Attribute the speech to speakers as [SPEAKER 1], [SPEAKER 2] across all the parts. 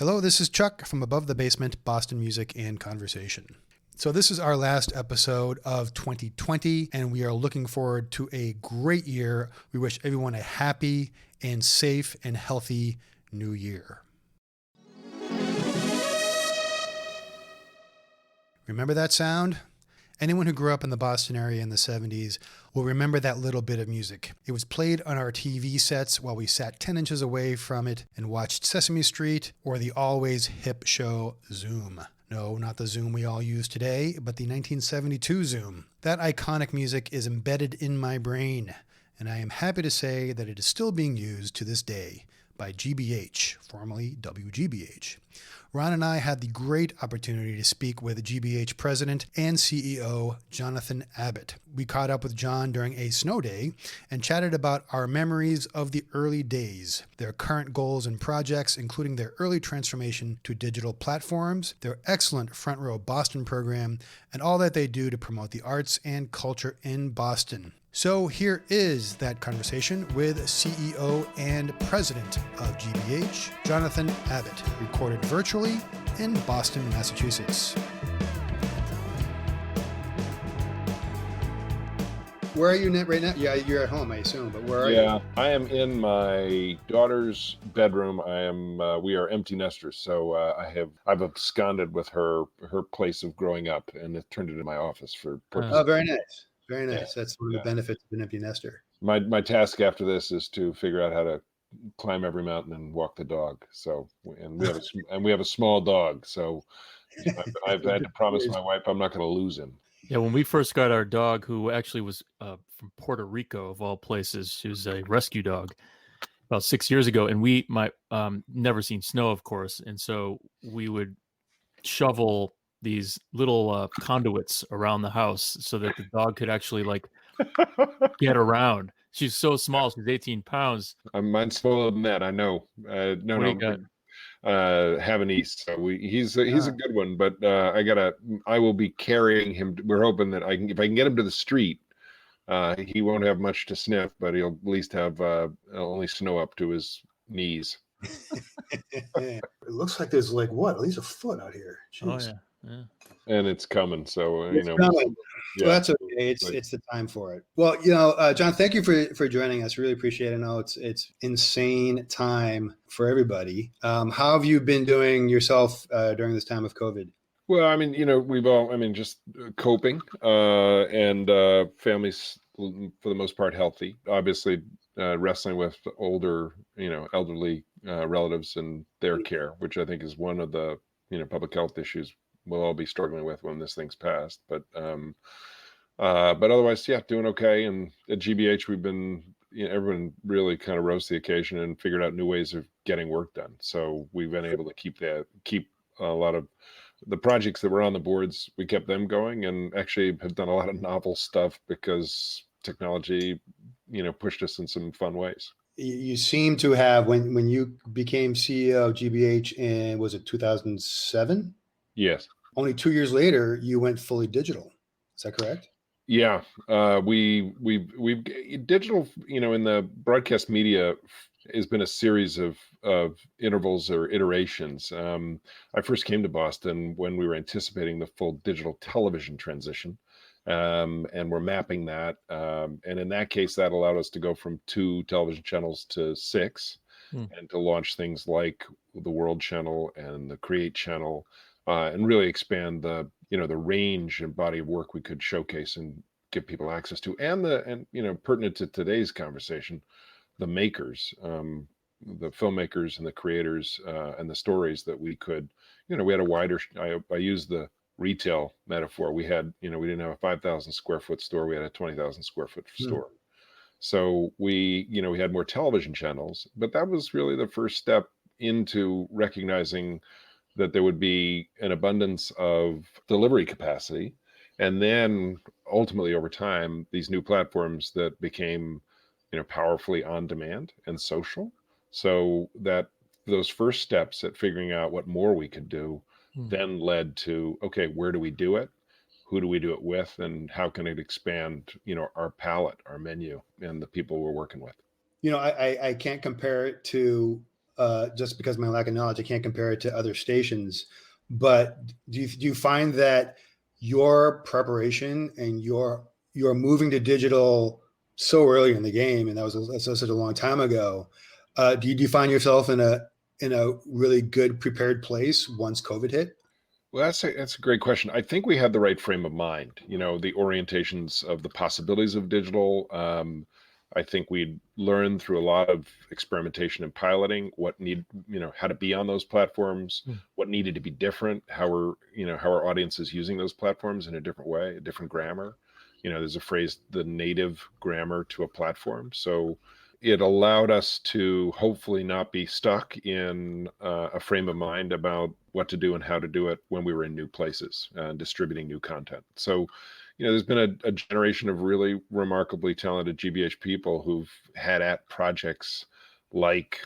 [SPEAKER 1] Hello, this is Chuck from Above the Basement, Boston Music and Conversation. So this is our last episode of 2020, and we are looking forward to a great year. We wish everyone a happy and safe and healthy new year. Remember that sound? Anyone who grew up in the Boston area in the 70s will remember that little bit of music. It was played on our TV sets while we sat 10 inches away from it and watched Sesame Street or the always hip show Zoom. No, not the Zoom we all use today, but the 1972 Zoom. That iconic music is embedded in my brain, and I am happy to say that it is still being used to this day by GBH, formerly WGBH. Ron and I had the great opportunity to speak with GBH President and CEO Jonathan Abbott. We caught up with John during a snow day and chatted about our memories of the early days, their current goals and projects, including their early transformation to digital platforms, their excellent Front Row Boston program, and all that they do to promote the arts and culture in Boston. So here is that conversation with CEO and President of GBH, Jonathan Abbott, recorded virtually in Boston, Massachusetts. Where are you right now? Yeah, you're at home, I assume, but where are you?
[SPEAKER 2] Yeah, I am in my daughter's bedroom. We are empty nesters, so I've absconded with her place of growing up, and it turned into my office for purposes.
[SPEAKER 1] Oh, very nice. Very nice.
[SPEAKER 2] Yeah.
[SPEAKER 1] That's one of the benefits of an empty nester.
[SPEAKER 2] My task after this is to figure out how to climb every mountain and walk the dog. So, and we have a small dog. So, I've had to promise my wife I'm not going to lose him.
[SPEAKER 3] Yeah, when we first got our dog, who actually was from Puerto Rico of all places, she was a rescue dog about 6 years ago, and we never seen snow, of course, and so we would shovel these little conduits around the house so that the dog could actually get around. She's so small; she's 18 pounds.
[SPEAKER 2] Mine's smaller than that. I know. Havanese. So he's a good one, but I will be carrying him. We're hoping that if I can get him to the street, he won't have much to sniff, but he'll at least have only snow up to his knees.
[SPEAKER 1] It looks like there's at least a foot out here. Jeez.
[SPEAKER 3] Oh yeah.
[SPEAKER 2] And it's coming, so
[SPEAKER 1] it's coming. Yeah, well, that's okay. It's the time for it. Well, John, thank you for joining us. Really appreciate it. I know it's insane time for everybody. How have you been doing yourself during this time of COVID?
[SPEAKER 2] Well, we've all, just coping, and families for the most part healthy. Obviously, wrestling with older, elderly relatives and their care, which I think is one of the public health issues we'll all be struggling with when this thing's passed. But otherwise, yeah, doing okay. And at GBH, we've been, everyone really kind of rose to the occasion and figured out new ways of getting work done. So we've been able to keep a lot of the projects that were on the boards, we kept them going, and actually have done a lot of novel stuff because technology, pushed us in some fun ways.
[SPEAKER 1] You seem to have, when you became CEO of GBH in, was it 2007?
[SPEAKER 2] Yes.
[SPEAKER 1] Only 2 years later, you went fully digital. Is that correct?
[SPEAKER 2] Yeah. We've digital, in the broadcast media has been a series of intervals or iterations. I first came to Boston when we were anticipating the full digital television transition. And we're mapping that. And in that case, that allowed us to go from 2 television channels to 6 and to launch things like the World Channel and the Create Channel, and really expand the range and body of work we could showcase and give people access to. And pertinent to today's conversation, the makers, the filmmakers and the creators, and the stories that we could, we had a wider, I use the retail metaphor. We had, we didn't have a 5,000 square foot store. We had a 20,000 square foot store. So we had more television channels, but that was really the first step into recognizing that there would be an abundance of delivery capacity. And then ultimately over time, these new platforms that became, powerfully on demand and social. So that those first steps at figuring out what more we could do then led to, okay, where do we do it? Who do we do it with? And how can it expand, our palette, our menu, and the people we're working with?
[SPEAKER 1] I can't compare it to just because of my lack of knowledge, I can't compare it to other stations. But do you find that your preparation and your moving to digital so early in the game, and that's such a long time ago, do you find yourself in a really good prepared place once COVID hit?
[SPEAKER 2] Well, that's a great question. I think we had the right frame of mind. The orientations of the possibilities of digital. I think we'd learned through a lot of experimentation and piloting how to be on those platforms, what needed to be different, how our audience is using those platforms in a different way, a different grammar. There's a phrase, the native grammar to a platform. So it allowed us to hopefully not be stuck in a frame of mind about what to do and how to do it when we were in new places and distributing new content. So, there's been a generation of really remarkably talented GBH people who've had at projects like,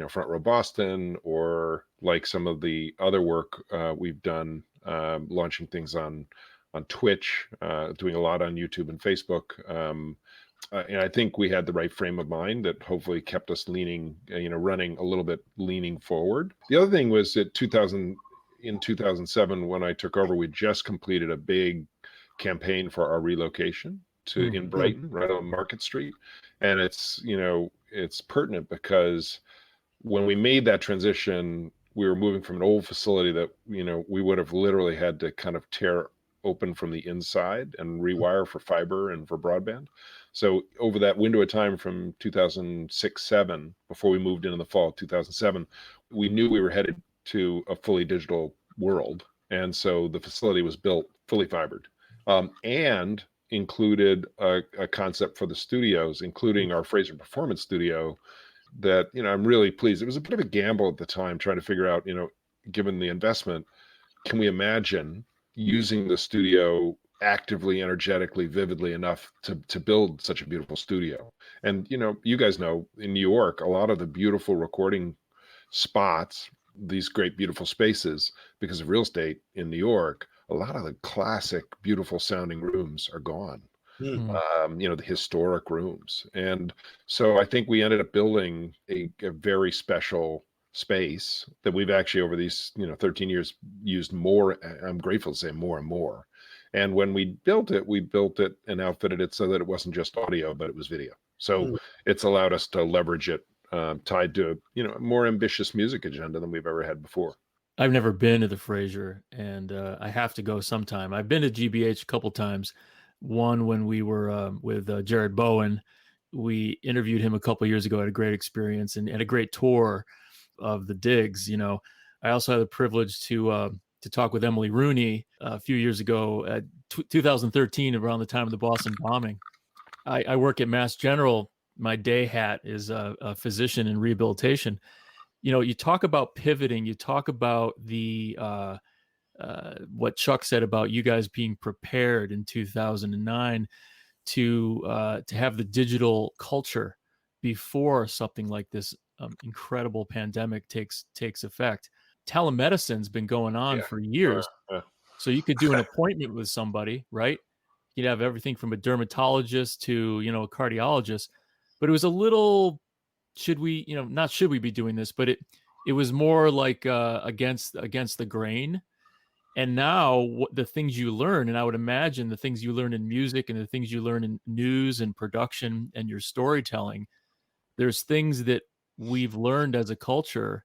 [SPEAKER 2] Front Row Boston, or like some of the other work we've done, launching things on Twitch, doing a lot on YouTube and Facebook. And I think we had the right frame of mind that hopefully kept us leaning, running a little bit, leaning forward. The other thing was that in 2007, when I took over, we just completed a big campaign for our relocation in Brighton, right on Market Street. And it's pertinent because when we made that transition, we were moving from an old facility that, we would have literally had to kind of tear open from the inside and rewire for fiber and for broadband. So over that window of time from 2006-07, before we moved in the fall of 2007, we knew we were headed to a fully digital world. And so the facility was built fully fibered, and included a concept for the studios, including our Fraser Performance Studio, that, I'm really pleased. It was a bit of a gamble at the time trying to figure out, given the investment, can we imagine using the studio actively, energetically, vividly enough to build such a beautiful studio? And, you guys know, in New York, a lot of the beautiful recording spots, these great, beautiful spaces, because of real estate in New York, a lot of the classic, beautiful sounding rooms are gone. The historic rooms. And so I think we ended up building a very special space that we've actually, over these 13 years, used more. I'm grateful to say more and more. And when we built it and outfitted it so that it wasn't just audio, but it was video. So it's allowed us to leverage it, tied to a more ambitious music agenda than we've ever had before.
[SPEAKER 3] I've never been to the Fraser, and I have to go sometime. I've been to GBH a couple times. One, when we were with Jared Bowen, we interviewed him a couple years ago. Had a great experience and a great tour of the digs. I also had the privilege to talk with Emily Rooney a few years ago at 2013, around the time of the Boston bombing. I work at Mass General. My day hat is a physician in rehabilitation. You talk about pivoting. You talk about the what Chuck said about you guys being prepared in 2009 to have the digital culture before something like this incredible pandemic takes effect. Telemedicine's been going on for years. So you could do an appointment with somebody, right? You'd have everything from a dermatologist to, a cardiologist. But it was a little, should we be doing this? But it was more like against the grain. And now the things you learn, and I would imagine the things you learn in music and the things you learn in news and production and your storytelling, there's things that we've learned as a culture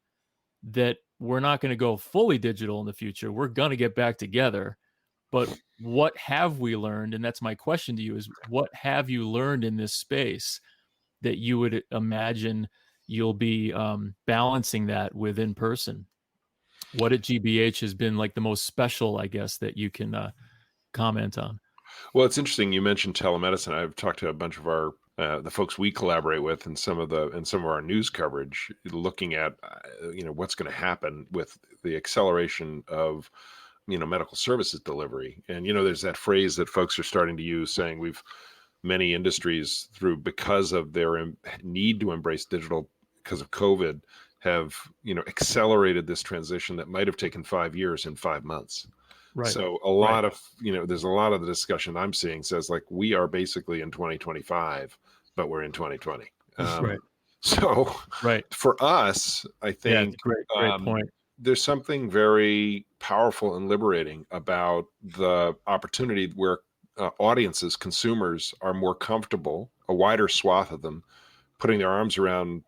[SPEAKER 3] that we're not going to go fully digital in the future. We're going to get back together. But what have we learned? And that's my question to you, is what have you learned in this space that you would imagine you'll be balancing that with in person? What at GBH has been like the most special, I guess, that you can comment on?
[SPEAKER 2] Well, it's interesting. You mentioned telemedicine. I've talked to a bunch of our the folks we collaborate with and some of our news coverage, looking at what's going to happen with the acceleration of medical services delivery. And there's that phrase that folks are starting to use, saying many industries, because of their need to embrace digital because of COVID, have accelerated this transition that might have taken 5 years in 5 months. Right. So a lot of there's a lot of the discussion I'm seeing says, like, we are basically in 2025, but we're in 2020.
[SPEAKER 3] Right.
[SPEAKER 2] So
[SPEAKER 3] Right.
[SPEAKER 2] for us, I
[SPEAKER 3] Yeah,
[SPEAKER 2] think
[SPEAKER 3] it's a great point.
[SPEAKER 2] there's something very powerful and liberating about the opportunity where audiences, consumers, are more comfortable, a wider swath of them, putting their arms around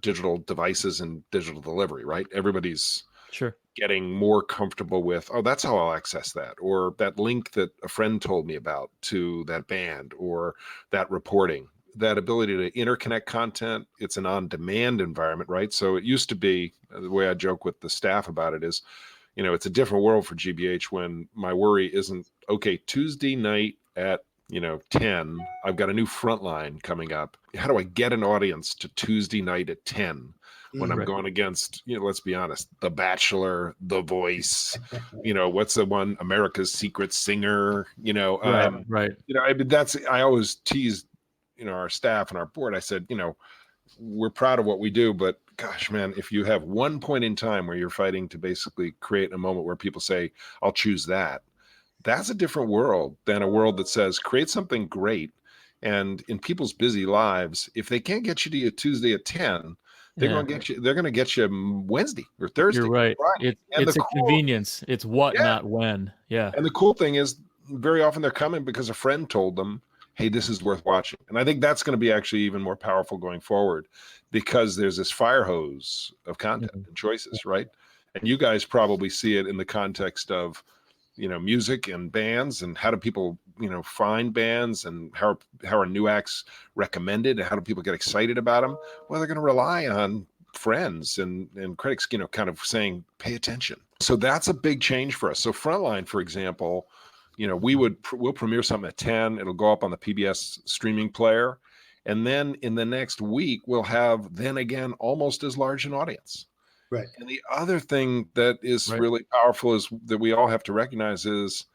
[SPEAKER 2] digital devices and digital delivery, right? Everybody's
[SPEAKER 3] Sure.
[SPEAKER 2] getting more comfortable with, oh, that's how I'll access that, or that link that a friend told me about to that band, or that reporting, that ability to interconnect content. It's an on-demand environment, right? So it used to be, the way I joke with the staff about it is, it's a different world for GBH when my worry isn't, okay, Tuesday night at 10, I've got a new Frontline coming up. How do I get an audience to Tuesday night at 10 when I'm
[SPEAKER 3] Right.
[SPEAKER 2] going against, let's be honest, The Bachelor, The Voice, what's the one, America's Secret Singer,
[SPEAKER 3] Right.
[SPEAKER 2] I mean, I always tease, our staff and our board. I said, we're proud of what we do, but gosh, man, if you have one point in time where you're fighting to basically create a moment where people say, I'll choose that, that's a different world than a world that says create something great. And in people's busy lives, if they can't get you to a Tuesday at 10, they're going to get you Wednesday or Thursday.
[SPEAKER 3] You're right.
[SPEAKER 2] Friday.
[SPEAKER 3] It's a convenience. It's what, not when. Yeah.
[SPEAKER 2] And the cool thing is, very often they're coming because a friend told them, hey, this is worth watching. And I think that's going to be actually even more powerful going forward, because there's this fire hose of content and choices, right? And you guys probably see it in the context of, music and bands, and how do people, find bands, and how are new acts recommended, and how do people get excited about them? Well, they're going to rely on friends and critics, kind of saying, pay attention. So that's a big change for us. So Frontline, for example, we'll premiere something at 10. It'll go up on the PBS streaming player. And then in the next week, we'll have then again almost as large an audience.
[SPEAKER 1] Right.
[SPEAKER 2] And the other thing that is really powerful is that we all have to recognize is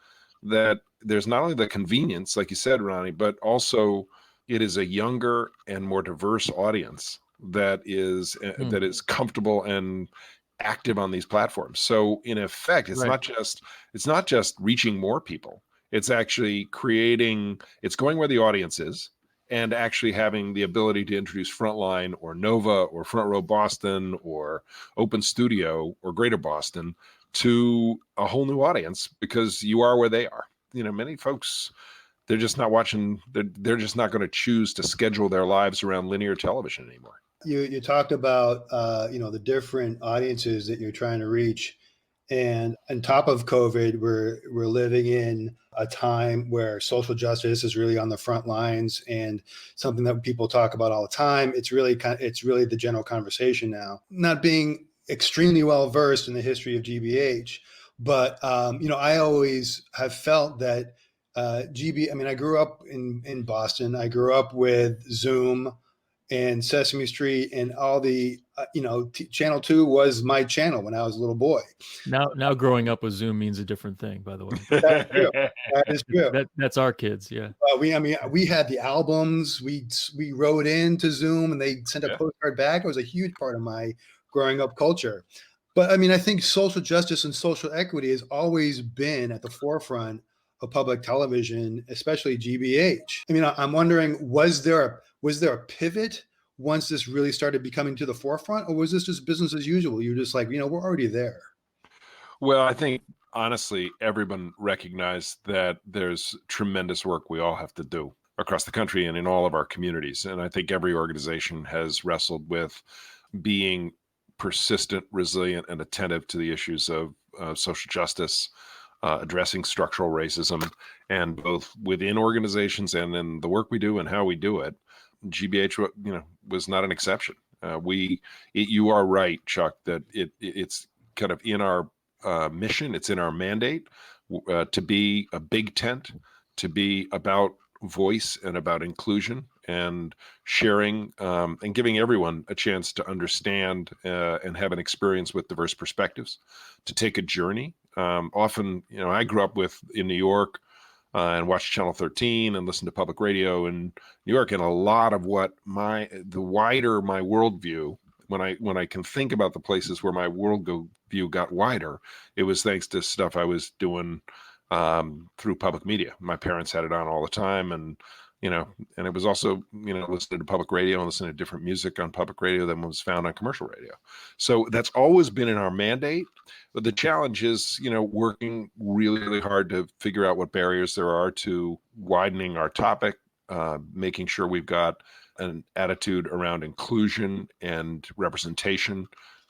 [SPEAKER 2] that there's not only the convenience, like you said, Ronnie, but also it is a younger and more diverse audience that is comfortable and active on these platforms. So in effect, it's not just reaching more people. It's actually it's going where the audience is, and actually having the ability to introduce Frontline or Nova or Front Row Boston or Open Studio or Greater Boston to a whole new audience, because you are where they are. Many folks, they're just not watching, they're just not going to choose to schedule their lives around linear television anymore.
[SPEAKER 1] You talked about the different audiences that you're trying to reach, and on top of COVID, we're living in a time where social justice is really on the front lines, and something that people talk about all the time. It's really the general conversation now. Not being extremely well versed in the history of GBH, but I always have felt that I grew up in Boston. I grew up with Zoom and Sesame Street, and all the Channel 2 was my channel when I was a little boy.
[SPEAKER 3] Now growing up with Zoom means a different thing, by the way.
[SPEAKER 1] That's true. That is true.
[SPEAKER 3] That's our kids. Yeah.
[SPEAKER 1] We had the albums. We wrote into Zoom, and they sent a postcard back. It was a huge part of my growing up culture. But I think social justice and social equity has always been at the forefront of public television, especially GBH. I'm wondering, was there a pivot once this really started becoming to the forefront, or was this just business as usual? You're just like, we're already there.
[SPEAKER 2] Well, I think honestly, everyone recognized that there's tremendous work we all have to do across the country and in all of our communities. And I think every organization has wrestled with being persistent, resilient, and attentive to the issues of social justice, addressing structural racism, and both within organizations and in the work we do and how we do it. GBH, was not an exception. You are right, Chuck, that it's kind of in our mission, it's in our mandate to be a big tent, to be about voice and about inclusion and sharing, and giving everyone a chance to understand and have an experience with diverse perspectives, to take a journey. Often, I grew up in New York and watched Channel 13 and listened to public radio in New York. And a lot of the wider my worldview, when I can think about the places where my worldview got wider, it was thanks to stuff I was doing through public media. My parents had it on all the time, and and it was also, listening to public radio and listening to different music on public radio than was found on commercial radio. So that's always been in our mandate. But the challenge is, working really, really hard to figure out what barriers there are to widening our topic, making sure we've got an attitude around inclusion and representation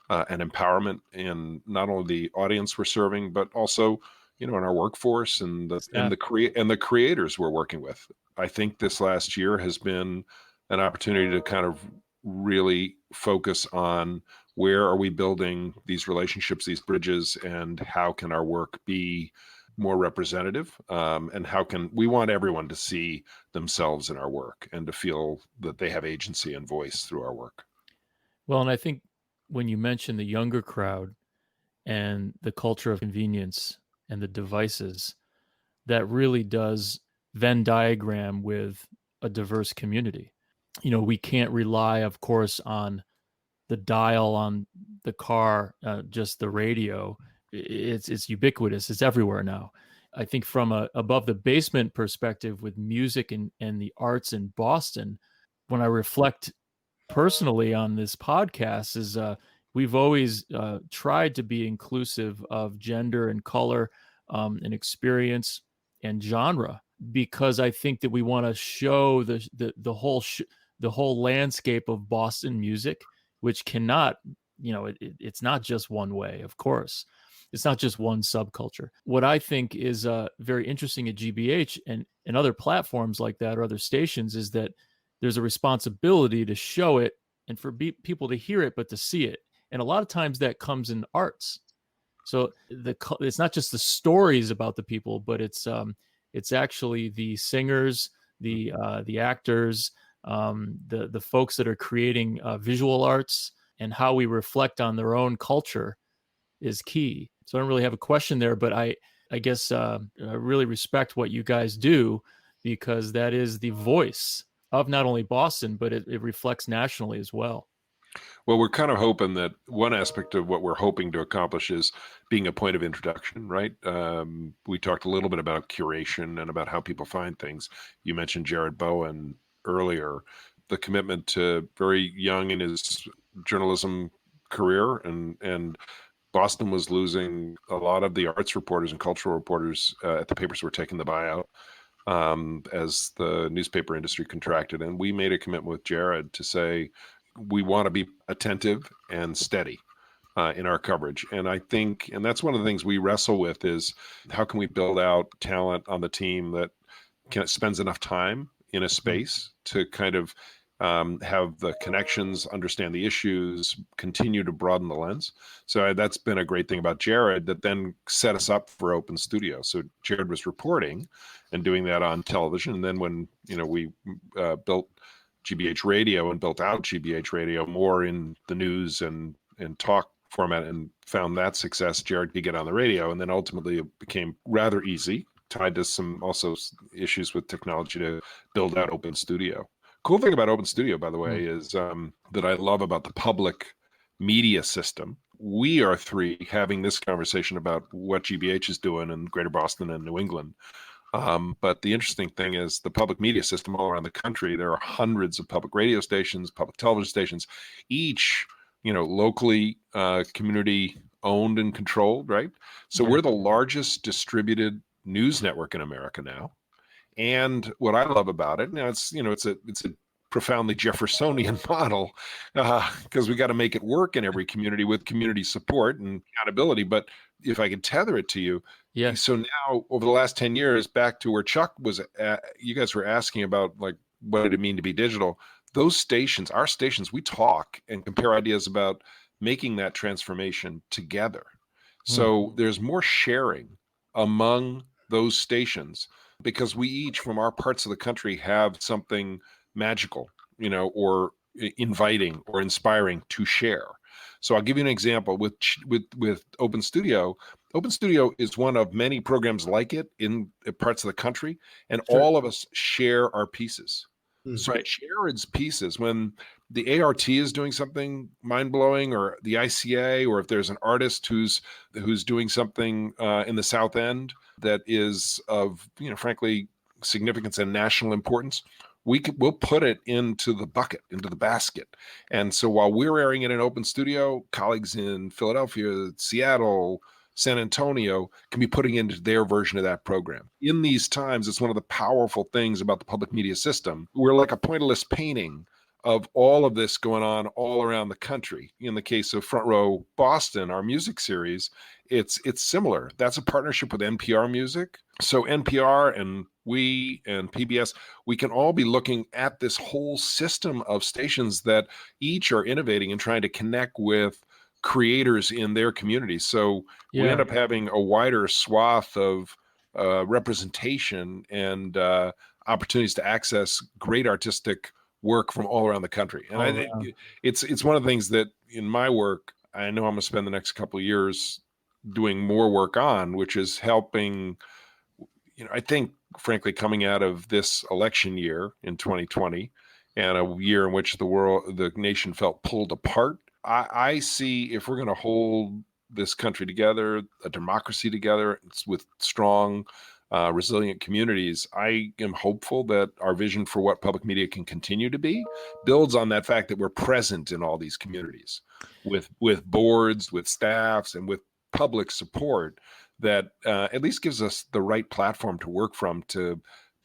[SPEAKER 2] and empowerment in not only the audience we're serving, but also, in our workforce and the creators we're working with. I think this last year has been an opportunity to kind of really focus on where are we building these relationships, these bridges, and how can our work be more representative, and how can we want everyone to see themselves in our work and to feel that they have agency and voice through our work.
[SPEAKER 3] Well, and I think when you mention the younger crowd and the culture of convenience and the devices, that really does Venn diagram with a diverse community. We can't rely, of course, on the dial on the car, just the radio. It's ubiquitous. It's everywhere now. I think from a above the basement perspective with music and the arts in Boston, when I reflect personally on this podcast, is we've always tried to be inclusive of gender and color and experience and genre, because I think that we want to show the whole landscape of Boston music, which cannot, it's not just one way, of course. It's not just one subculture. What I think is very interesting at GBH and other platforms like that or other stations is that there's a responsibility to show it and for people to hear it, but to see it. And a lot of times that comes in arts. So it's not just the stories about the people, but it's actually the singers, the actors, the folks that are creating visual arts, and how we reflect on their own culture is key. So I don't really have a question there, but I guess I really respect what you guys do, because that is the voice of not only Boston, but it reflects nationally as well.
[SPEAKER 2] Well, we're kind of hoping that one aspect of what we're hoping to accomplish is being a point of introduction, right? We talked a little bit about curation and about how people find things. You mentioned Jared Bowen earlier, the commitment to very young in his journalism career, and Boston was losing a lot of the arts reporters and cultural reporters at the papers were taking the buyout as the newspaper industry contracted. And we made a commitment with Jared to say, we want to be attentive and steady in our coverage. And I think, and that's one of the things we wrestle with, is how can we build out talent on the team that spends enough time in a space to kind of have the connections, understand the issues, continue to broaden the lens. So that's been a great thing about Jared, that then set us up for Open Studio. So Jared was reporting and doing that on television. And then when, we built GBH Radio and built out GBH Radio more in the news and talk format and found that success, Jared could get on the radio. And then ultimately it became rather easy, tied to some also issues with technology, to build out Open Studio. Cool thing about Open Studio, by the way, is that I love about the public media system. We are three having this conversation about what GBH is doing in Greater Boston and New England. But the interesting thing is the public media system all around the country, there are hundreds of public radio stations, public television stations, each, locally community owned and controlled, right? So we're the largest distributed news network in America now. And what I love about it, now it's a profoundly Jeffersonian model, because we got to make it work in every community with community support and accountability. But if I could tether it to you, so now over the last 10 years, back to where Chuck was at, you guys were asking about, like, what did it mean to be digital? Those stations, our stations, we talk and compare ideas about making that transformation together. So there's more sharing among those stations, because we each from our parts of the country have something magical, or inviting or inspiring to share. So I'll give you an example with Open Studio. Open Studio is one of many programs like it in parts of the country, and all of us share our pieces. So Jared's pieces, when the ART is doing something mind-blowing, or the ICA, or if there's an artist who's doing something in the South End that is of, frankly, significance and national importance, we'll put it into the bucket, into the basket. And so while we're airing it in open studio, colleagues in Philadelphia, Seattle, San Antonio can be putting into their version of that program. In these times, it's one of the powerful things about the public media system. We're like a pointillist painting of all of this going on all around the country. In the case of Front Row Boston, our music series, it's similar. That's a partnership with NPR Music. So NPR and we and PBS, we can all be looking at this whole system of stations that each are innovating and trying to connect with creators in their communities. So we end up having a wider swath of representation and opportunities to access great artistic work from all around the country. And I think it's one of the things that in my work, I know I'm going to spend the next couple of years doing more work on, which is helping, I think, frankly, coming out of this election year in 2020 and a year in which the nation felt pulled apart, I see if we're going to hold this country together, a democracy together with strong, resilient communities, I am hopeful that our vision for what public media can continue to be builds on that fact that we're present in all these communities with boards, with staffs, and with public support that at least gives us the right platform to work from to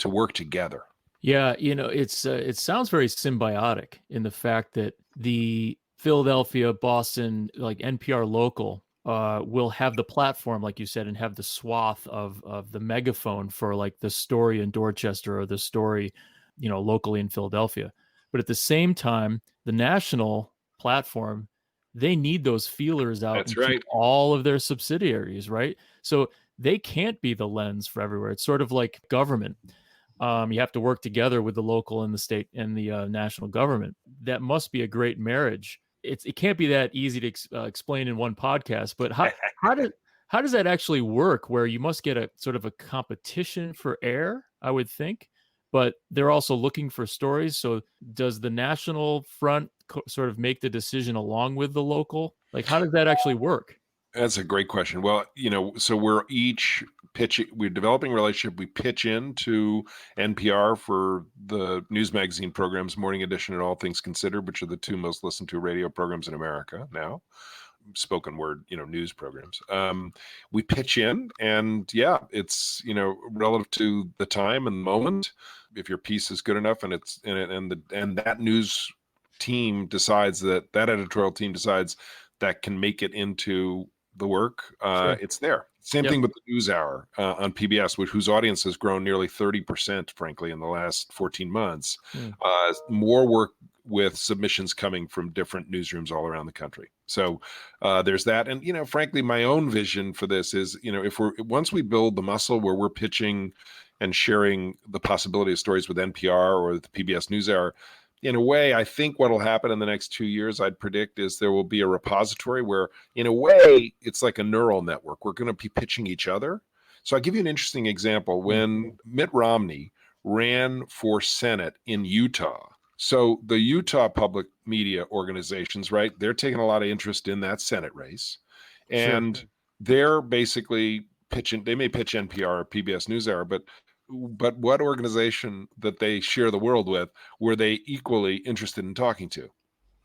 [SPEAKER 2] work together.
[SPEAKER 3] Yeah, it sounds very symbiotic in the fact that the Philadelphia, Boston, like NPR local will have the platform, like you said, and have the swath of the megaphone for like the story in Dorchester or the story, locally in Philadelphia. But at the same time, the national platform, they need those feelers out into all of their subsidiaries, right? So they can't be the lens for everywhere. It's sort of like government. You have to work together with the local and the state and the national government. That must be a great marriage. It can't be that easy to explain in one podcast, but how does that actually work, where you must get a sort of a competition for air, I would think, but they're also looking for stories. So does the national front sort of make the decision along with the local? Like, how does that actually work?
[SPEAKER 2] That's a great question. Well, so we're each we're developing a relationship. We pitch into NPR for the news magazine programs, Morning Edition and All Things Considered, which are the two most listened to radio programs in America now, spoken word, news programs. We pitch in, and it's, relative to the time and moment, if your piece is good enough and it's and that news team decides that editorial team decides that can make it into the work, it's there. Same thing with the NewsHour on PBS, whose audience has grown nearly 30%, frankly, in the last 14 months. More work with submissions coming from different newsrooms all around the country. So there's that. And, frankly, my own vision for this is, once we build the muscle where we're pitching and sharing the possibility of stories with NPR or the PBS NewsHour, in a way, I think what will happen in the next 2 years, I'd predict, is there will be a repository where, in a way, it's like a neural network. We're going to be pitching each other. So I'll give you an interesting example. When Mitt Romney ran for Senate in Utah, so the Utah public media organizations, right, they're taking a lot of interest in that Senate race. And they're basically pitching, they may pitch NPR or PBS NewsHour, but what organization that they share the world with were they equally interested in talking to?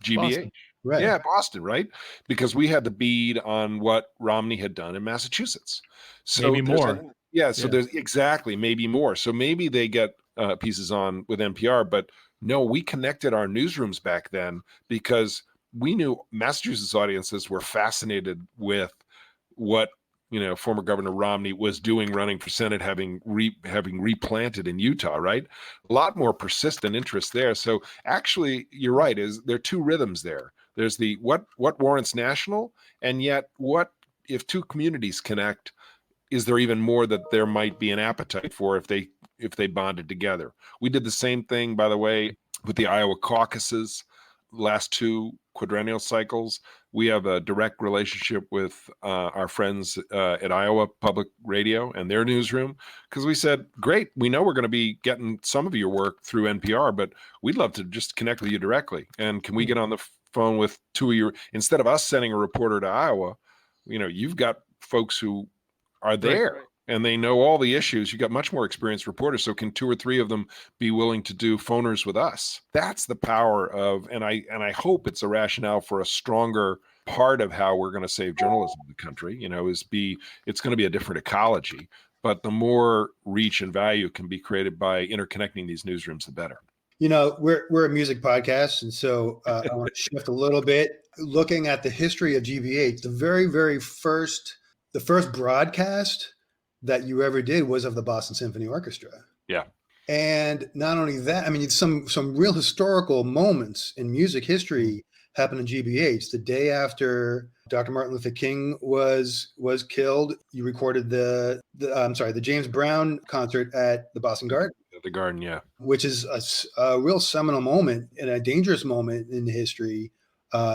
[SPEAKER 2] GBH.
[SPEAKER 1] Boston. Right.
[SPEAKER 2] Yeah, Boston, right? Because we had the bead on what Romney had done in Massachusetts. So
[SPEAKER 3] maybe more.
[SPEAKER 2] There's exactly, maybe more. So maybe they get pieces on with NPR, but no, we connected our newsrooms back then because we knew Massachusetts audiences were fascinated with what former Governor Romney was doing running for Senate, having replanted in Utah, right? A lot more persistent interest there. So actually, you're right, there are two rhythms there. There's the what warrants national, and yet what if two communities connect, is there even more that there might be an appetite for if they bonded together? We did the same thing, by the way, with the Iowa caucuses, last two quadrennial cycles. We have a direct relationship with our friends at Iowa Public Radio and their newsroom, because we said, great, we know we're going to be getting some of your work through NPR, but we'd love to just connect with you directly. And can we get on the phone with two of your, instead of us sending a reporter to Iowa, you've got folks who are there. and they know all the issues. You got much more experienced reporters. So can 2 or 3 of them be willing to do phoners with us? That's the power of, and I hope it's a rationale for a stronger part of how we're going to save journalism in the country, it's going to be a different ecology, but the more reach and value can be created by interconnecting these newsrooms, the better.
[SPEAKER 1] We're a music podcast, and so I want to shift a little bit. Looking at the history of GBH, the first broadcast that you ever did was of the Boston Symphony Orchestra.
[SPEAKER 2] Yeah.
[SPEAKER 1] And not only that, I mean, some real historical moments in music history happened in GBH. The day after Dr. Martin Luther King was killed, you recorded the James Brown concert at the Boston Garden.
[SPEAKER 2] The Garden, yeah.
[SPEAKER 1] Which is a real seminal moment and a dangerous moment in history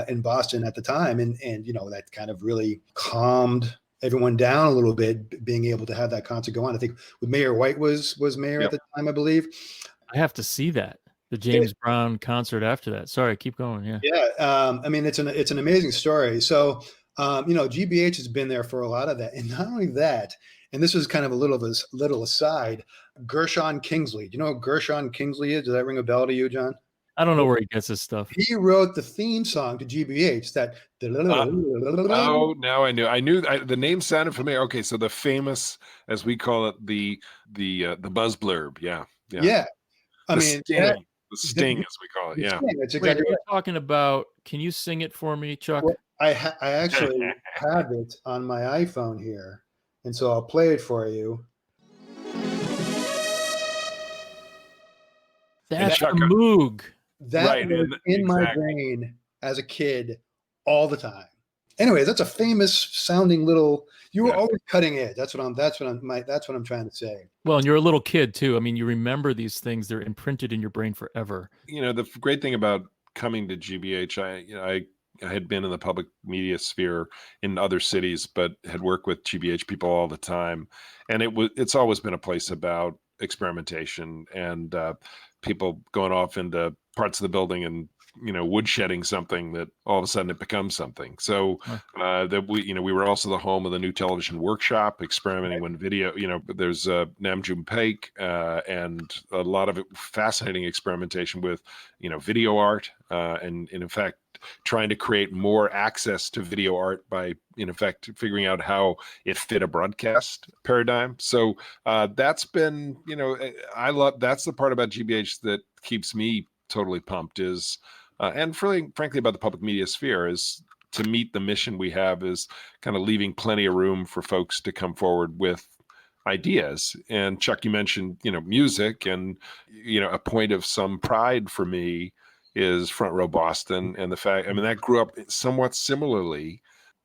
[SPEAKER 1] in Boston at the time. And that kind of really calmed everyone down a little bit, being able to have that concert go on. I think with Mayor White was mayor at the time, I believe.
[SPEAKER 3] I have to see that. The James Brown concert after that. Sorry, keep going. Yeah.
[SPEAKER 1] Yeah. I mean, it's an amazing story. So, GBH has been there for a lot of that. And not only that, and this is kind of a little aside, Gershon Kingsley. Do you know who Gershon Kingsley is? Does that ring a bell to you, John?
[SPEAKER 3] I don't know where he gets his stuff.
[SPEAKER 1] He wrote the theme song to GBH.
[SPEAKER 2] Now I knew. The name sounded familiar. Okay, so the famous, as we call it, the buzz blurb. Yeah. The sting, as we call it. Yeah.
[SPEAKER 1] It's exactly
[SPEAKER 3] Wait, are you talking about? Can you sing it for me, Chuck?
[SPEAKER 1] Well, I actually have it on my iPhone here, and so I'll play it for you.
[SPEAKER 3] That's a Moog.
[SPEAKER 1] That was in my brain as a kid all the time. Anyways, that's a famous sounding little. You were always cutting edge. That's what I'm trying to say.
[SPEAKER 3] Well, and you're a little kid too. I mean, you remember these things; they're imprinted in your brain forever.
[SPEAKER 2] The great thing about coming to GBH, I had been in the public media sphere in other cities, but had worked with GBH people all the time, and it's always been a place about experimentation and people going off into parts of the building and woodshedding something that all of a sudden it becomes something. So that we were also the home of the new television workshop, experimenting when video. There's Namjoon Paik and a lot of fascinating experimentation with video art and in fact trying to create more access to video art by in effect figuring out how it fit a broadcast paradigm. So that's been that's the part about GBH that keeps me totally pumped is and frankly about the public media sphere is to meet the mission we have is kind of leaving plenty of room for folks to come forward with ideas. And Chuck, you mentioned music, and a point of some pride for me is Front Row Boston and the fact that grew up somewhat similarly.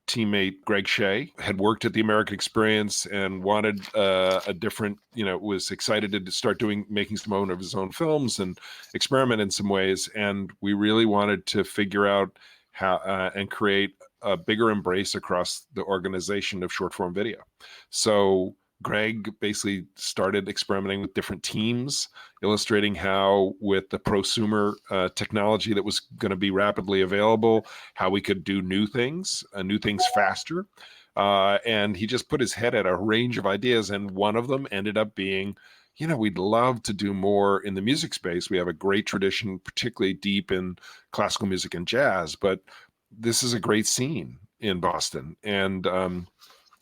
[SPEAKER 2] Teammate Greg Shea had worked at the American Experience and wanted a different, was excited to start making some of his own films and experiment in some ways. And we really wanted to figure out how and create a bigger embrace across the organization of short form video. So Greg basically started experimenting with different teams, illustrating how with the prosumer technology that was going to be rapidly available, how we could do new things faster. And he just put his head at a range of ideas. And one of them ended up being, we'd love to do more in the music space. We have a great tradition, particularly deep in classical music and jazz, but this is a great scene in Boston. And,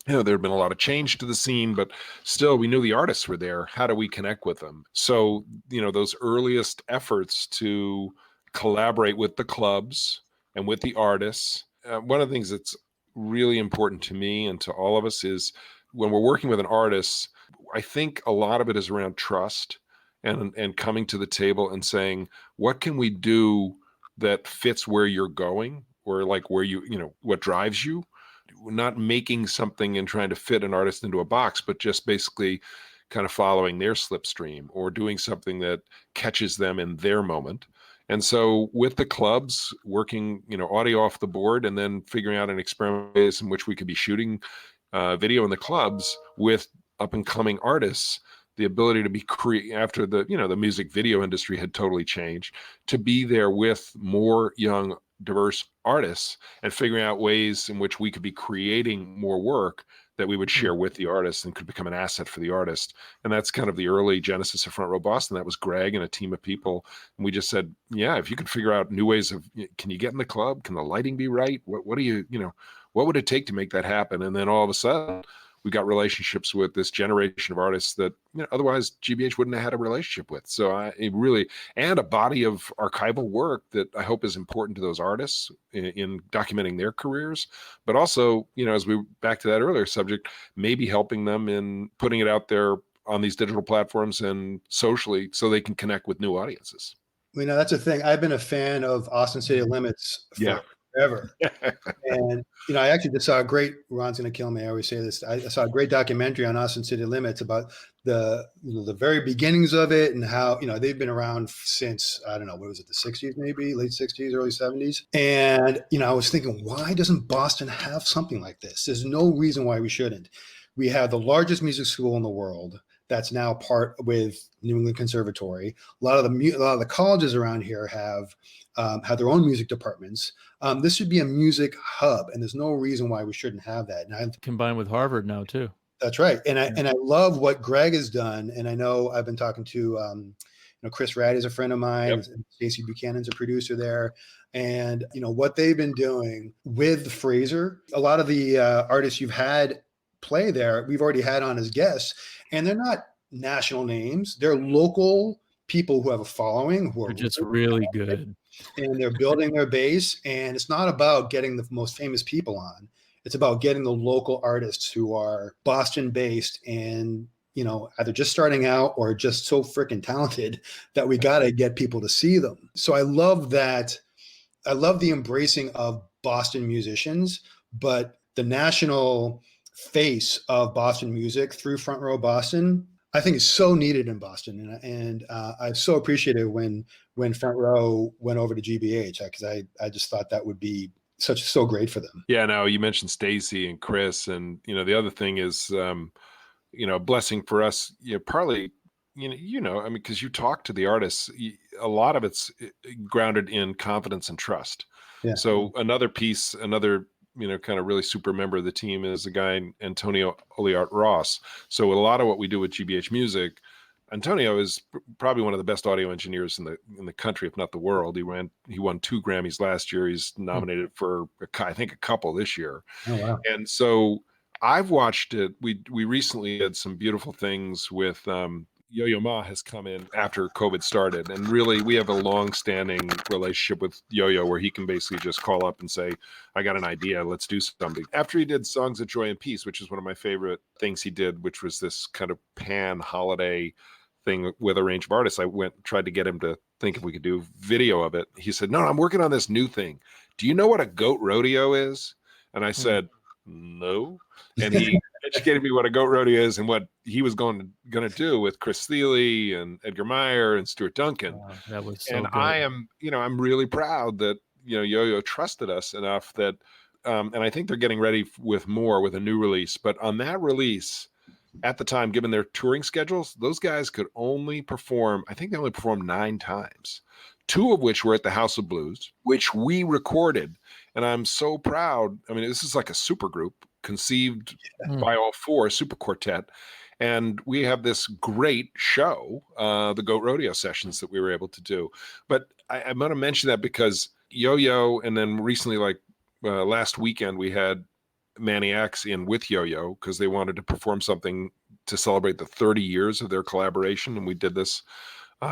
[SPEAKER 2] there had been a lot of change to the scene, but still we knew the artists were there. How do we connect with them? So, those earliest efforts to collaborate with the clubs and with the artists. One of the things that's really important to me and to all of us is when we're working with an artist, I think a lot of it is around trust and coming to the table and saying, what can we do that fits where you're going or like where what drives you? Not making something and trying to fit an artist into a box, but just basically kind of following their slipstream or doing something that catches them in their moment. And so with the clubs working, audio off the board and then figuring out an experiment in which we could be shooting video in the clubs with up and coming artists, the ability to be after the music video industry had totally changed, to be there with more young diverse artists and figuring out ways in which we could be creating more work that we would share with the artist and could become an asset for the artist. And that's kind of the early genesis of Front Row Boston. That was Greg and a team of people. And we just said, yeah, if you can figure out new ways of, can you get in the club? Can the lighting be right? What do you, what would it take to make that happen? And then all of a sudden, we got relationships with this generation of artists that otherwise GBH wouldn't have had a relationship with. So and a body of archival work that I hope is important to those artists in documenting their careers, but also, as we back to that earlier subject, maybe helping them in putting it out there on these digital platforms and socially so they can connect with new audiences.
[SPEAKER 1] That's the thing. I've been a fan of Austin City Limits forever. And, I actually just saw Ron's going to kill me. I always say this. I saw a great documentary on Austin City Limits about the very beginnings of it and how, they've been around since, I don't know, what was it, the 60s, maybe late 60s, early 70s. And, I was thinking, why doesn't Boston have something like this? There's no reason why we shouldn't. We have the largest music school in the world that's now part with New England Conservatory. A lot of the colleges around here have their own music departments. This should be a music hub, and there's no reason why we shouldn't have that. And
[SPEAKER 3] combined with Harvard now too.
[SPEAKER 1] That's right. And I love what Greg has done. And I know I've been talking to Chris Raddy is a friend of mine.
[SPEAKER 2] Yep.
[SPEAKER 1] And Stacey Buchanan's a producer there. And what they've been doing with Fraser. A lot of the artists you've had play there, we've already had on as guests, and they're not national names. They're local people who have a following, who are
[SPEAKER 3] just really good,
[SPEAKER 1] and they're building their base. And it's not about getting the most famous people on. It's about getting the local artists who are Boston based and, either just starting out or just so freaking talented that we got to get people to see them. So I love that. I love the embracing of Boston musicians, but the national face of Boston music through Front Row Boston, I think is so needed in Boston. And I'm so appreciative when Front Row went over to GBH, because I just thought that would be so great for them.
[SPEAKER 2] Yeah, no, you mentioned Stacey and Chris, and the other thing is, a blessing for us. Partly, because you talk to the artists, a lot of it's grounded in confidence and trust.
[SPEAKER 1] Yeah.
[SPEAKER 2] So another kind of really super member of the team is a guy, Antonio Oliart Ross. So a lot of what we do with GBH Music, Antonio is probably one of the best audio engineers in the country, if not the world. He won 2 Grammys last year. He's nominated for I think a couple this year.
[SPEAKER 1] Oh, wow.
[SPEAKER 2] And so I've watched it. We recently did some beautiful things with Yoyo Ma has come in after COVID started, and really we have a long-standing relationship with Yoyo where he can basically just call up and say, I got an idea, let's do something. After he did Songs of Joy and Peace, which is one of my favorite things he did, which was this kind of pan-holiday thing with a range of artists, I tried to get him to think if we could do video of it. He said, no, I'm working on this new thing. Do you know what a goat rodeo is? And I said, no. And he educated me what a goat rodeo is and what he was going to do with Chris Thiele and Edgar Meyer and Stuart Duncan.
[SPEAKER 3] Oh, that was so
[SPEAKER 2] and
[SPEAKER 3] good.
[SPEAKER 2] I am, I'm really proud that, Yoyo trusted us enough that, and I think they're getting ready with a new release. But on that release, at the time, given their touring schedules, those guys could only perform, I think they only performed 9 times, 2 of which were at the House of Blues, which we recorded. And I'm so proud. I mean, this is like a super group conceived by all 4, super quartet. And we have this great show, the Goat Rodeo sessions that we were able to do. But I'm going to mention that because Yoyo, and then recently, last weekend, we had Maniacs in with Yoyo because they wanted to perform something to celebrate the 30 years of their collaboration. And we did this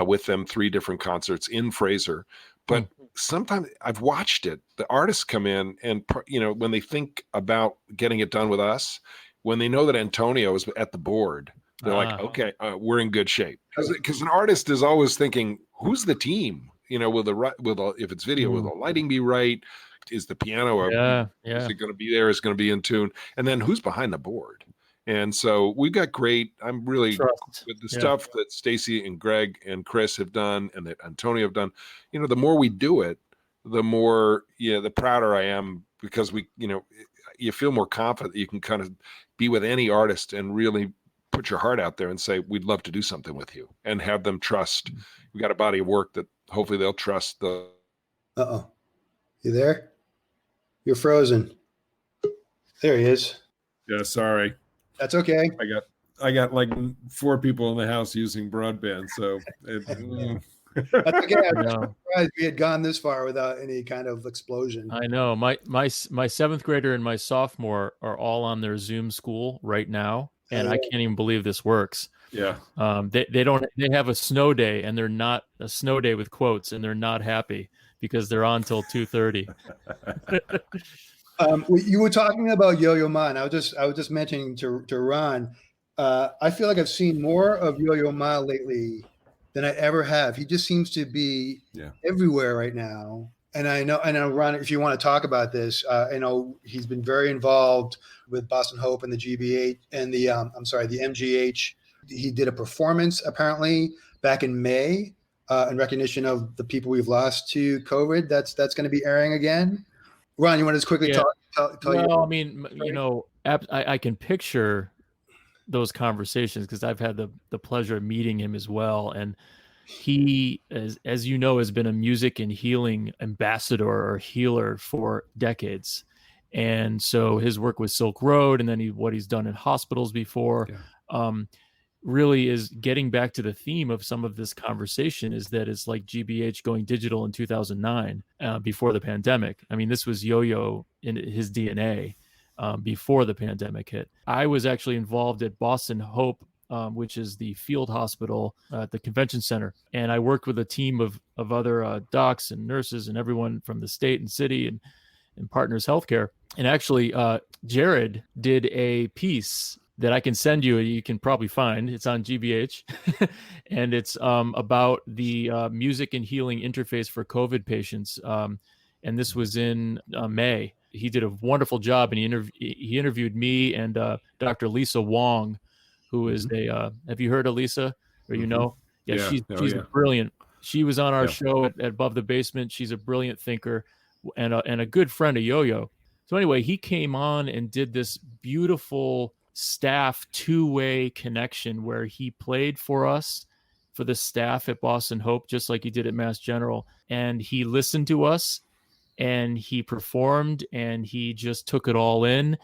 [SPEAKER 2] with them, 3 different concerts in Fraser. But sometimes I've watched it. The artists come in and, when they think about getting it done with us, when they know that Antonio is at the board, they're like, okay, we're in good shape. Because an artist is always thinking, who's the team? If it's video, will the lighting be right? Is the piano, is it going to be there? Is it going to be in tune? And then who's behind the board? And so we've got I'm really with the stuff that Stacey and Greg and Chris have done and that Antonio have done, the more we do it, the more, the prouder I am because you feel more confident that you can kind of be with any artist and really put your heart out there and say, we'd love to do something with you and have them trust. We got a body of work that hopefully they'll trust.
[SPEAKER 1] Uh-oh. You there? You're frozen. There he is.
[SPEAKER 2] Yeah, sorry.
[SPEAKER 1] That's okay.
[SPEAKER 2] I got like 4 people in the house using broadband, so
[SPEAKER 1] That's okay.
[SPEAKER 3] I
[SPEAKER 1] I'm
[SPEAKER 3] know.
[SPEAKER 1] surprised we had gone this far without any kind of explosion.
[SPEAKER 3] I know. My seventh grader and my sophomore are all on their Zoom school right now, and I can't even believe this works.
[SPEAKER 2] yeah.
[SPEAKER 3] They have a snow day, and they're not a snow day with quotes, and they're not happy because they're on till 2:30.
[SPEAKER 1] You were talking about Yo-Yo Ma, and I was just mentioning to Ron. I feel like I've seen more of Yo-Yo Ma lately than I ever have. He just seems to be everywhere right now. And I know, Ron, if you want to talk about this, I know he's been very involved with Boston Hope and the GBH and the MGH. He did a performance apparently back in May in recognition of the people we've lost to COVID. That's going to be airing again. Ron, you want to just quickly tell
[SPEAKER 3] well, I mean, you know, I can picture those conversations because I've had the pleasure of meeting him as well. And he, as you know, has been a music and healing ambassador or healer for decades. And so his work with Silk Road and then what he's done in hospitals before really is getting back to the theme of some of this conversation is that it's like GBH going digital in 2009 before the pandemic. I mean, this was Yo-Yo in his DNA before the pandemic hit. I was actually involved at Boston Hope, which is the field hospital at the convention center. And I worked with a team of other docs and nurses and everyone from the state and city and Partners Healthcare. And actually, Jared did a piece that I can send you. You can probably find. It's on GBH. And it's about the music and healing interface for COVID patients. And this was in May. He did a wonderful job, and he interviewed me and Dr. Lisa Wong, who is have you heard of Lisa? Or you know? Yeah, she's brilliant. She was on our show at Above the Basement. She's a brilliant thinker and a good friend of Yo-Yo. So anyway, he came on and did this beautiful staff two-way connection where he played for us, for the staff at Boston Hope, just like he did at Mass General. And he listened to us and he performed and he just took it all in.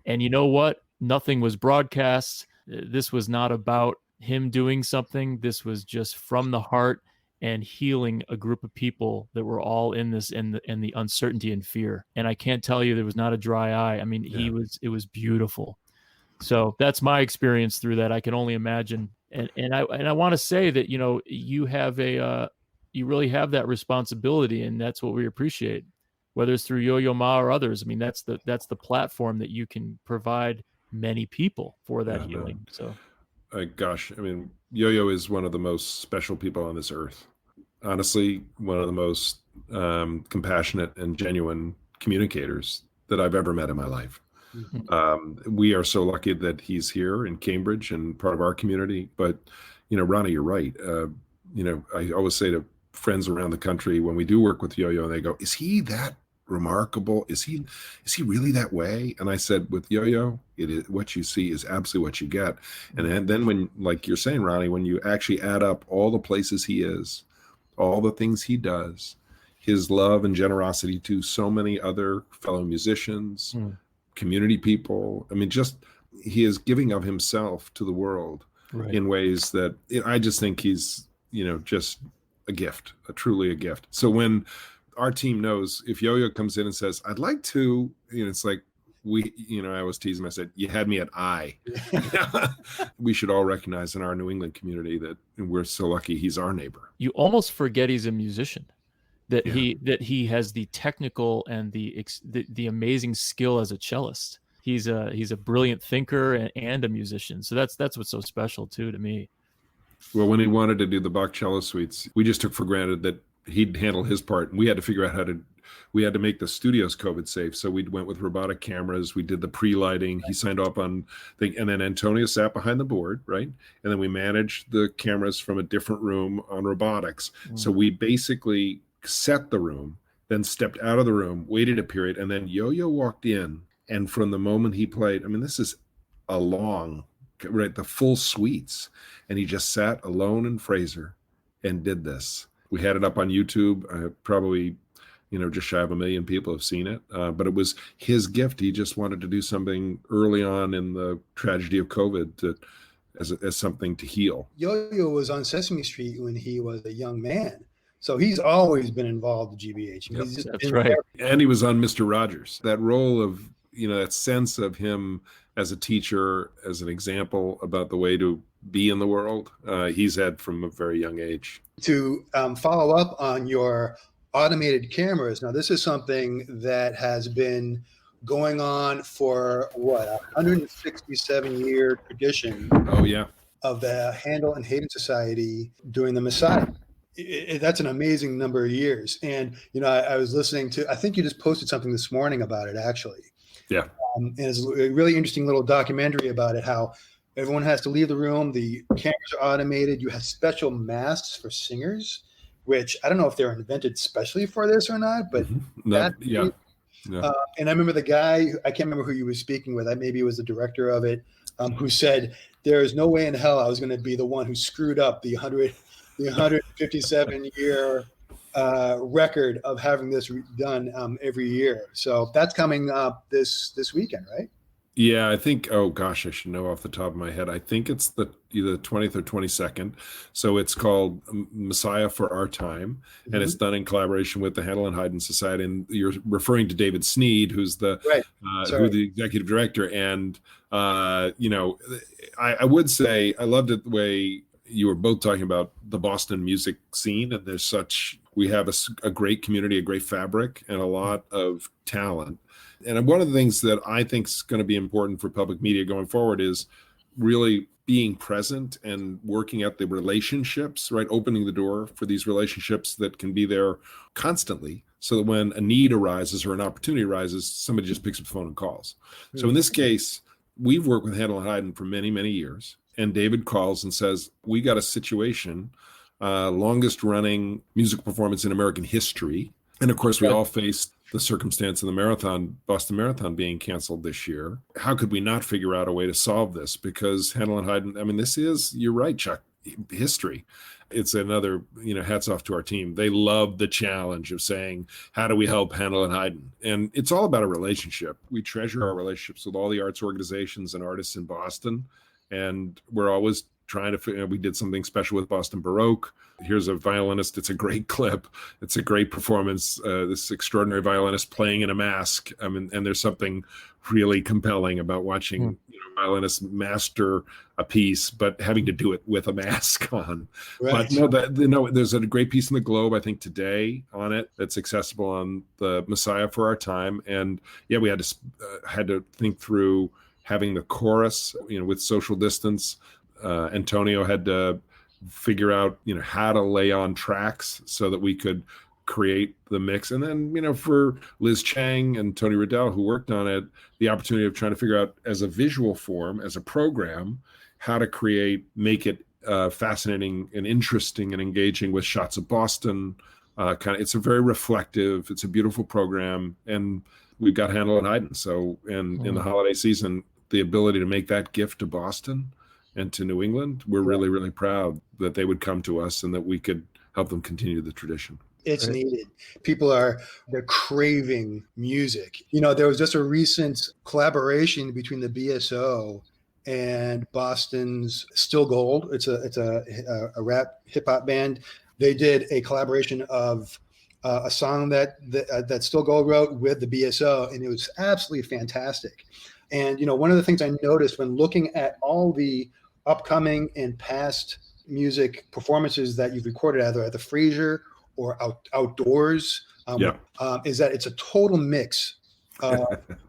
[SPEAKER 3] And you know what? Nothing was broadcast. This was not about him doing something. This was just from the heart and healing a group of people that were all in this and the uncertainty and fear. And I can't tell you there was not a dry eye. I mean, it was beautiful. So that's my experience through that. I can only imagine. And I want to say that, you know, you have you really have that responsibility, and that's what we appreciate, whether it's through Yo-Yo Ma or others. I mean, that's the platform that you can provide many people for that healing. So,
[SPEAKER 2] gosh, I mean, Yo-Yo is one of the most special people on this earth. Honestly, one of the most compassionate and genuine communicators that I've ever met in my life. We are so lucky that he's here in Cambridge and part of our community. But, you know, Ronnie, you're right. You know, I always say to friends around the country when we do work with Yo-Yo, and they go, "Is he that remarkable? Is he really that way?" And I said, with Yo-Yo, it is what you see is absolutely what you get. And then when, like you're saying, Ronnie, when you actually add up all the places he is, all the things he does, his love and generosity to so many other fellow musicians, community people. I mean, just he is giving of himself to the world in ways that I just think he's, you know, just a gift, truly a gift. So when our team knows if Yo-Yo comes in and says, "I'd like to," you know, it's like I always tease him. I said, "You had me at I." We should all recognize in our New England community that we're so lucky he's our neighbor.
[SPEAKER 3] You almost forget he's a musician. That he has the technical and the amazing skill as a cellist. He's a brilliant thinker and a musician. So that's what's so special too to me.
[SPEAKER 2] Well, when he wanted to do the Bach cello suites, we just took for granted that he'd handle his part, and we had to figure out we had to make the studios COVID safe. So we went with robotic cameras. We did the pre-lighting. He signed off on and then Antonio sat behind the board, right? And then we managed the cameras from a different room on robotics. So we basically set the room, then stepped out of the room, waited a period, and then Yo-Yo walked in. And from the moment he played, I mean, this is the full suites. And he just sat alone in Fraser and did this. We had it up on YouTube, probably just shy of 1 million people have seen it. But it was his gift. He just wanted to do something early on in the tragedy of COVID as something to heal.
[SPEAKER 1] Yo-Yo was on Sesame Street when he was a young man. So he's always been involved with GBH.
[SPEAKER 2] Yep.
[SPEAKER 3] That's right.
[SPEAKER 2] And he was on Mr. Rogers. That role of, that sense of him as a teacher, as an example about the way to be in the world, he's had from a very young age.
[SPEAKER 1] To follow up on your automated cameras, now this is something that has been going on for a 167-year tradition.
[SPEAKER 2] Oh, yeah.
[SPEAKER 1] Of the Handel and Hayden Society doing the Messiah. That's an amazing number of years. And, I was listening to, I think you just posted something this morning about it, actually.
[SPEAKER 2] Yeah.
[SPEAKER 1] And it's a really interesting little documentary about it, how everyone has to leave the room. The cameras are automated. You have special masks for singers, which I don't know if they're invented specially for this or not, but
[SPEAKER 2] Yeah.
[SPEAKER 1] And I remember the guy, I can't remember who you were speaking with. Maybe it was the director of it, who said, there is no way in hell I was going to be the one who screwed up the 157-year record of having this done every year. So that's coming up this weekend, right?
[SPEAKER 2] Yeah, I think, oh gosh, I should know off the top of my head. I think it's either the 20th or 22nd. So it's called Messiah for Our Time, and it's done in collaboration with the Handel and Haydn Society. And you're referring to David Sneed, who's the executive director. And, I would say I loved it the way you were both talking about the Boston music scene. And we have a great community, a great fabric, and a lot of talent. And one of the things that I think is going to be important for public media going forward is really being present and working at the relationships, right? Opening the door for these relationships that can be there constantly, so that when a need arises or an opportunity arises, somebody just picks up the phone and calls. Mm-hmm. So in this case, we've worked with Handel and Haydn for many, many years. And David calls and says, we got a situation, longest running music performance in American history. And of course, we all faced the circumstance of the Boston Marathon being canceled this year. How could we not figure out a way to solve this? Because Handel and Haydn, this is, you're right, Chuck, history. It's another, hats off to our team. They love the challenge of saying, how do we help Handel and Haydn? And it's all about a relationship. We treasure our relationships with all the arts organizations and artists in Boston. And we're always trying to figure out, we did something special with Boston Baroque. Here's a violinist. It's a great clip. It's a great performance. This extraordinary violinist playing in a mask. And there's something really compelling about watching violinists master a piece, but having to do it with a mask on. Right. But there's a great piece in the Globe, I think, today on it that's accessible on the Messiah for Our Time. And yeah, we had to think through having the chorus, with social distance. Antonio had to figure out, how to lay on tracks so that we could create the mix. And then, for Liz Chang and Tony Riddell, who worked on it, the opportunity of trying to figure out as a visual form, as a program, how to make it fascinating and interesting and engaging with shots of Boston. It's a very reflective, it's a beautiful program. And we've got Handel and Haydn. So, and in the holiday season, the ability to make that gift to Boston and to New England, we're really, really proud that they would come to us and that we could help them continue the tradition.
[SPEAKER 1] It's needed. They're craving music. There was just a recent collaboration between the BSO and Boston's Still Gold. It's a rap hip hop band. They did a collaboration of a song that Still Gold wrote with the BSO, and it was absolutely fantastic. And, one of the things I noticed when looking at all the upcoming and past music performances that you've recorded, either at the Fraser or outdoors, is that it's a total mix.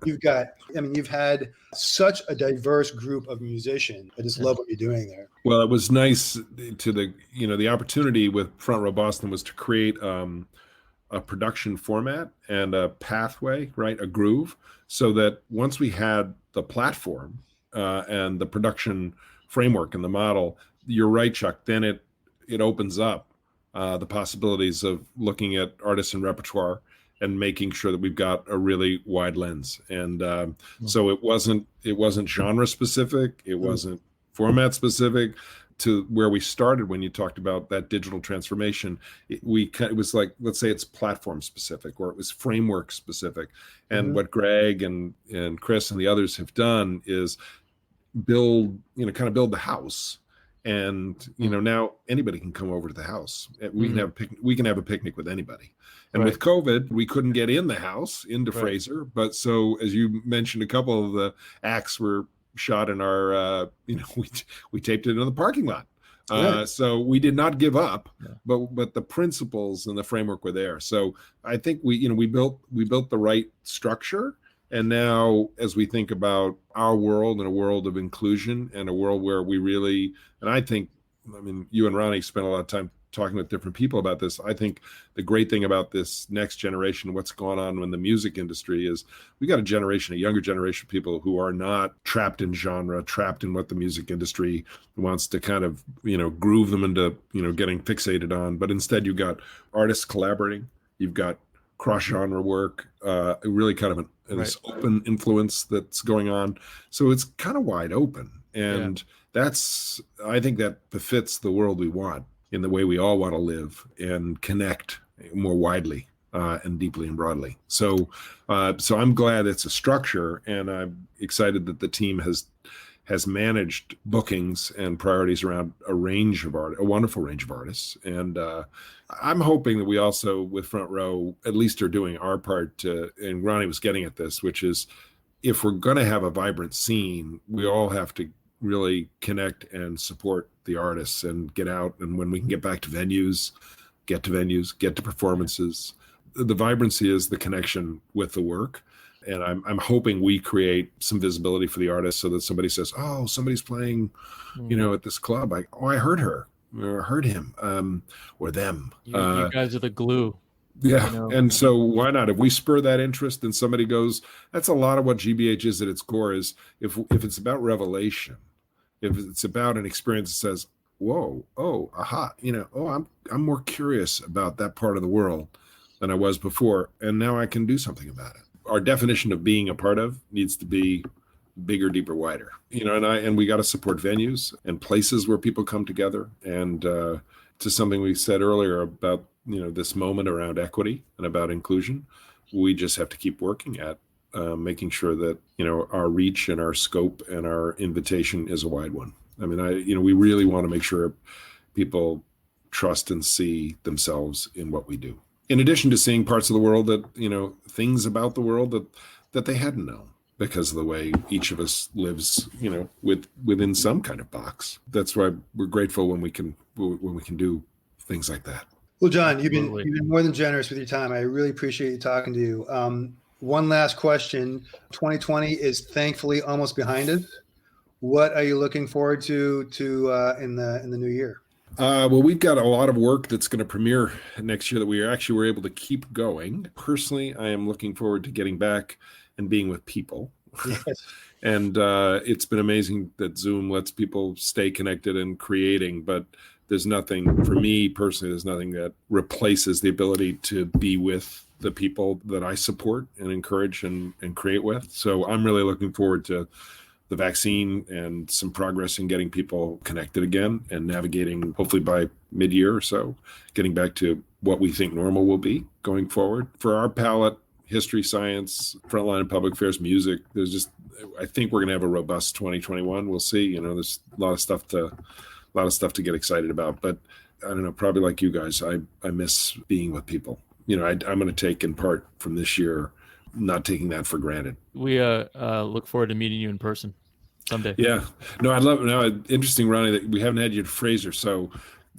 [SPEAKER 1] You've had such a diverse group of musicians. I just love what you're doing there.
[SPEAKER 2] Well, it was nice the opportunity with Front Row Boston was to create a production format and a pathway, right? A groove, so that once we had the platform and the production framework and the model, you're right, Chuck, then it opens up the possibilities of looking at artists and repertoire and making sure that we've got a really wide lens. And so it wasn't genre specific. It wasn't format specific, to where we started when you talked about that digital transformation. It was like, let's say it's platform specific, or it was framework specific. And what Greg and Chris and the others have done is build the house. And now anybody can come over to the house. We can have a picnic with anybody. And with COVID, we couldn't get in the house into Fraser. But so, as you mentioned, a couple of the acts were shot in our, we taped it in the parking lot. So we did not give up, but the principles and the framework were there. So I think we built the right structure. And now, as we think about our world and a world of inclusion and a world where we really, and I think, you and Ronnie spent a lot of time talking with different people about this. I think the great thing about this next generation, what's going on in the music industry, is we got a younger generation of people who are not trapped in genre, trapped in what the music industry wants to kind of, groove them into, getting fixated on. But instead, you've got artists collaborating, you've got cross-genre work, really kind of this open influence that's going on. So it's kind of wide open. And I think that befits the world we want, in the way we all want to live and connect more widely and deeply and broadly. So I'm glad it's a structure, and I'm excited that the team has managed bookings and priorities around a wonderful range of artists. And I'm hoping that we also, with Front Row, at least are doing our part and Ronnie was getting at this, which is, if we're going to have a vibrant scene, we all have to really connect and support the artists and get out. And when we can get back to venues, get to performances. The vibrancy is the connection with the work. And I'm hoping we create some visibility for the artist, so that somebody says, oh, somebody's playing, at this club. I heard her, or heard him, or them.
[SPEAKER 3] You guys are the glue.
[SPEAKER 2] Yeah. And so why not? If we spur that interest and somebody goes, that's a lot of what GBH is at its core, is if it's about revelation, if it's about an experience that says, whoa, oh, aha, I'm more curious about that part of the world than I was before. And now I can do something about it. Our definition of being a part of needs to be bigger, deeper, wider, and we got to support venues and places where people come together. And to something we said earlier about, this moment around equity and about inclusion, we just have to keep working at making sure that, our reach and our scope and our invitation is a wide one. We really want to make sure people trust and see themselves in what we do. In addition to seeing parts of the world that, things about the world that they hadn't known, because of the way each of us lives, within some kind of box. That's why we're grateful when we can do things like that.
[SPEAKER 1] Well, John, you've been more than generous with your time. I really appreciate you talking to you. One last question. 2020 is thankfully almost behind us. What are you looking forward to in the new year?
[SPEAKER 2] Well, we've got a lot of work that's going to premiere next year that we're able to keep going. Personally, I am looking forward to getting back and being with people. Yes. And it's been amazing that Zoom lets people stay connected and creating, but there's nothing, for me personally, there's nothing that replaces the ability to be with the people that I support and encourage and create with. So I'm really looking forward to the vaccine and some progress in getting people connected again and navigating, hopefully by mid-year or so, getting back to what we think normal will be going forward. For our palette, history, science, frontline and public affairs, music, I think we're going to have a robust 2021. We'll see. There's a lot of stuff to get excited about. But I don't know, probably like you guys, I miss being with people. I'm going to take in part from this year, not taking that for granted.
[SPEAKER 3] We look forward to meeting you in person someday.
[SPEAKER 2] Yeah. No, I'd love it. No, interesting, Ronnie, that we haven't had you to Fraser, so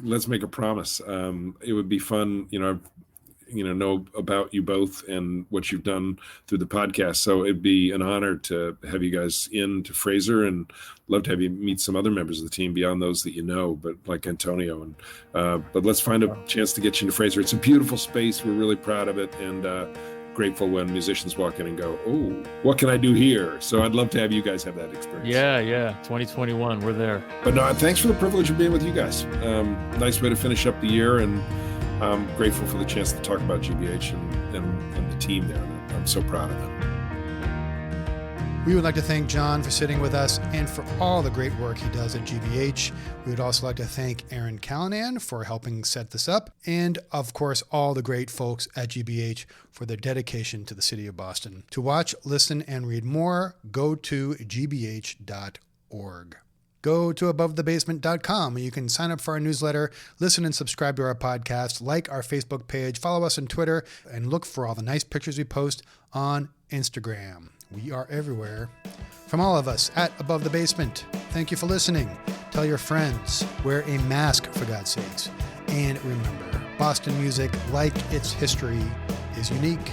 [SPEAKER 2] let's make a promise. It would be fun, know about you both and what you've done through the podcast. So it'd be an honor to have you guys in to Fraser, and love to have you meet some other members of the team beyond those that but like Antonio. And but let's find a chance to get you into Fraser. It's a beautiful space. We're really proud of it, and grateful when musicians walk in and go, oh, what can I do here? So I'd love to have you guys have that experience.
[SPEAKER 3] Yeah. 2021, we're there.
[SPEAKER 2] But no, thanks for the privilege of being with you guys. Nice way to finish up the year, and I'm grateful for the chance to talk about GBH and the team there. I'm so proud of them.
[SPEAKER 1] We would like to thank John for sitting with us and for all the great work he does at GBH. We would also like to thank Aaron Callanan for helping set this up, and of course all the great folks at GBH for their dedication to the city of Boston. To watch, listen, and read more, go to gbh.org. Go to abovethebasement.com where you can sign up for our newsletter, listen and subscribe to our podcast, like our Facebook page, follow us on Twitter, and look for all the nice pictures we post on Instagram. We are everywhere. From all of us at Above the Basement, thank you for listening. Tell your friends. Wear a mask, for God's sakes. And remember, Boston music, like its history, is unique.